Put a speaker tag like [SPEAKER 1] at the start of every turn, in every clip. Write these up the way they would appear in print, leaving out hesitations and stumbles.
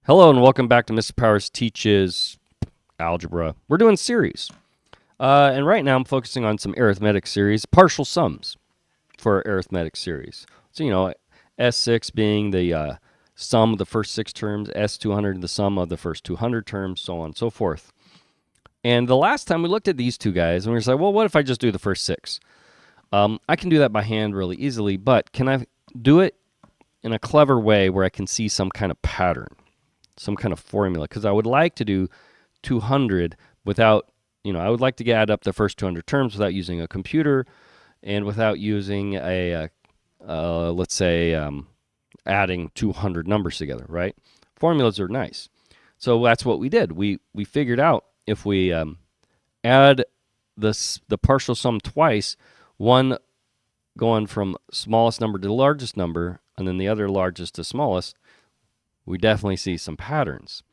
[SPEAKER 1] Hello and welcome back to Mr. Powers Teaches Algebra. We're doing series. And right now I'm focusing on some arithmetic series, partial sums for arithmetic series. So, S6 being the sum of the first 6 terms, S200 the sum of the first 200 terms, so on and so forth. And the last time we looked at these two guys and we were like, well, what if I just do the first 6? I can do that by hand really easily, but can I do it in a clever way where I can see some kind of pattern? Some kind of formula, because I would like to do 200 without, I would like to add up the first 200 terms without using a computer and without using let's say, adding 200 numbers together, right? Formulas are nice. So that's what we did. We figured out if we add the partial sum twice, one going from smallest number to largest number, and then the other largest to smallest, we definitely see some patterns.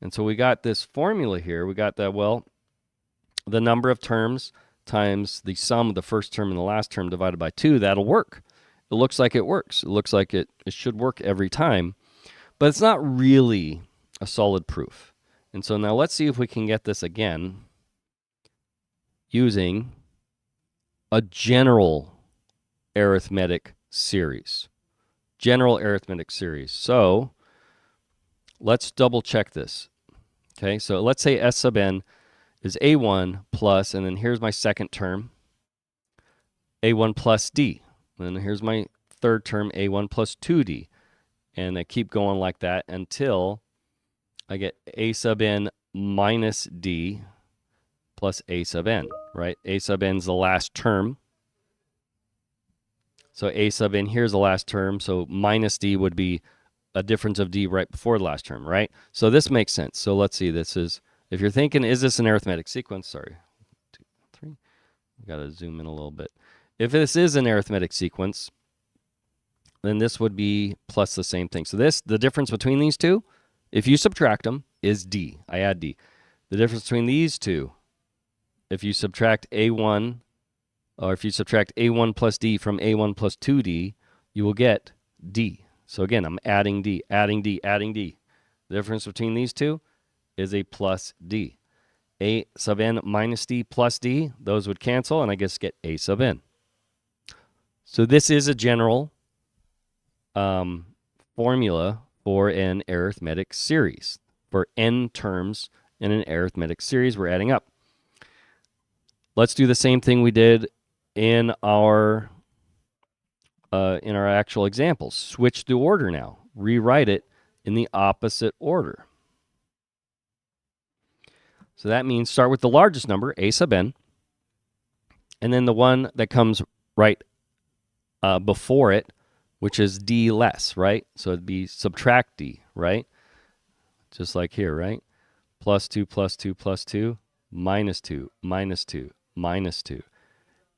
[SPEAKER 1] And so we got this formula here. We got that, the number of terms times the sum of the first term and the last term divided by 2, that'll work. It looks like it works. It looks like it should work every time, but it's not really a solid proof. And so now let's see if we can get this again using a general arithmetic series. General arithmetic series. So let's double check this. Okay, so let's say S sub n is a1 plus, and then here's my second term, a1 plus d. And then here's my third term, a1 plus 2d. And I keep going like that until I get a sub n minus d plus a sub n, right? A sub n is the last term. So a sub n here's the last term, so minus d would be a difference of d right before the last term, right? So this makes sense. So let's see, this is, if you're thinking, is this an arithmetic sequence? Sorry, 2, 3. Got to zoom in a little bit. If this is an arithmetic sequence, then this would be plus the same thing. So the difference between these two, if you subtract them, is d. I add d. The difference between these two, if you subtract a1, or if you subtract a1 plus d from a1 plus 2d, you will get d. So again, I'm adding d, adding d, adding d. The difference between these two is a plus d. A sub n minus d plus d, those would cancel, and I just get a sub n. So this is a general formula for an arithmetic series. For n terms in an arithmetic series, we're adding up. Let's do the same thing we did in our actual examples. Switch the order now. Rewrite it in the opposite order. So that means start with the largest number, a sub n, and then the one that comes right before it, which is d less, right? So it'd be subtract d, right? Just like here, right? Plus 2, plus 2, plus 2, minus 2, minus 2, minus 2.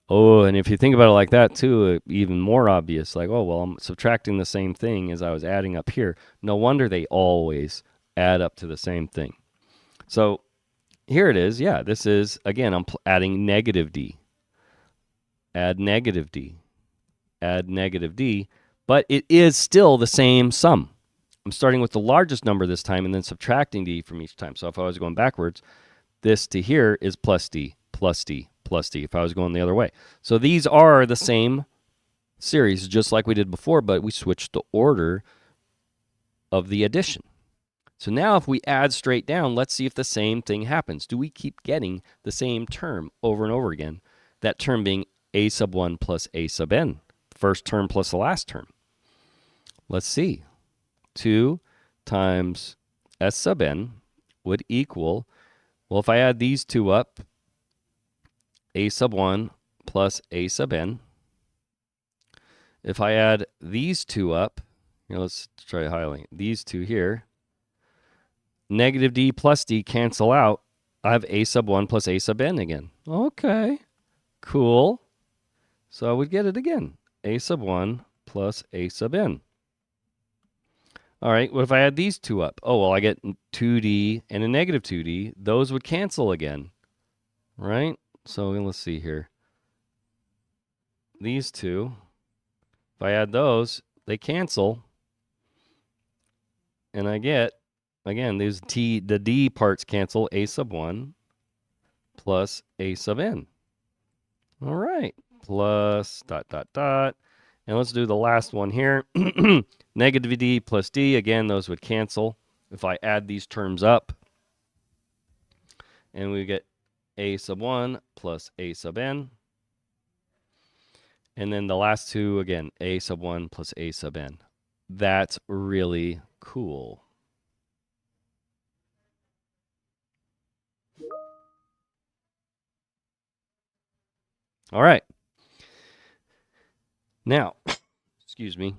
[SPEAKER 1] Oh, and if you think about it like that too, even more obvious, like, oh, well, I'm subtracting the same thing as I was adding up here. No wonder they always add up to the same thing. So here it is. Yeah, this is, again, I'm adding negative d. Add negative d. Add negative d. But it is still the same sum. I'm starting with the largest number this time and then subtracting d from each time. So if I was going backwards, this to here is plus d, plus d, plus d if I was going the other way. So these are the same series, just like we did before, but we switched the order of the addition. So now if we add straight down, let's see if the same thing happens. Do we keep getting the same term over and over again? That term being a sub 1 plus a sub n, first term plus the last term. Let's see. 2 times s sub n would equal, well, if I add these two up, a sub 1 plus a sub n. If I add these two up, let's try highlighting these two here, negative d plus d cancel out. I have a sub 1 plus a sub n again. Okay, cool. So I would get it again, a sub 1 plus a sub n. All right, what if I add these two up? Oh, well, I get 2d and a negative 2d. Those would cancel again, right? So let's see here. These two, if I add those, they cancel. And I get again, the d parts cancel. A sub 1 plus a sub n. All right, plus dot, dot, dot. And let's do the last one here. Negative d plus d, again, those would cancel if I add these terms up. And we get a sub 1 plus a sub n. And then the last two, again, a sub 1 plus a sub n. That's really cool. All right. Now, excuse me.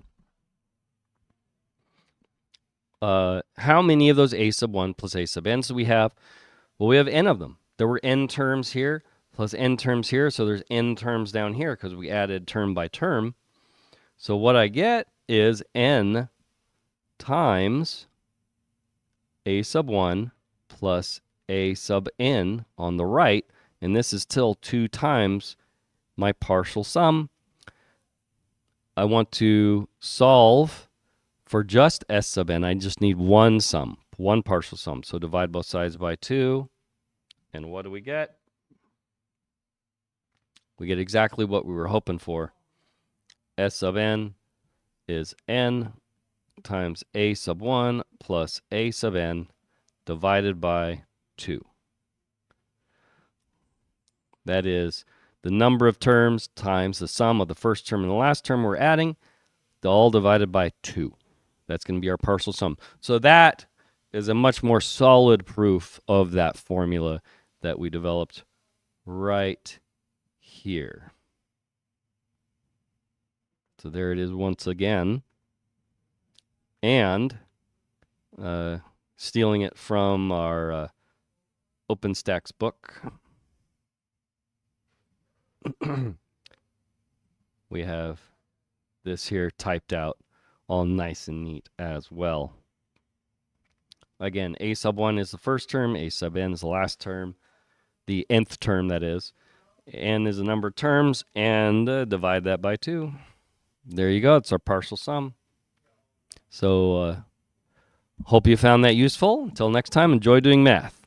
[SPEAKER 1] How many of those a sub 1 plus a sub n's do we have? Well, we have n of them. There were n terms here plus n terms here, so there's n terms down here because we added term by term. So what I get is n times a sub 1 plus a sub n on the right, and this is still 2 times my partial sum. I want to solve for just s sub n. I just need one sum, one partial sum. So divide both sides by 2, and what do we get? We get exactly what we were hoping for. S sub n is n times a sub 1 plus a sub n divided by 2. That is the number of terms times the sum of the first term and the last term we're adding, all divided by 2. That's going to be our partial sum. So that is a much more solid proof of that formula that we developed right here. So there it is once again. And stealing it from our OpenStax book, we have this here typed out all nice and neat as well. Again, a sub 1 is the first term, a sub n is the last term, the nth term, that is. N is the number of terms, and divide that by 2. There you go. It's our partial sum. So hope you found that useful. Until next time, enjoy doing math.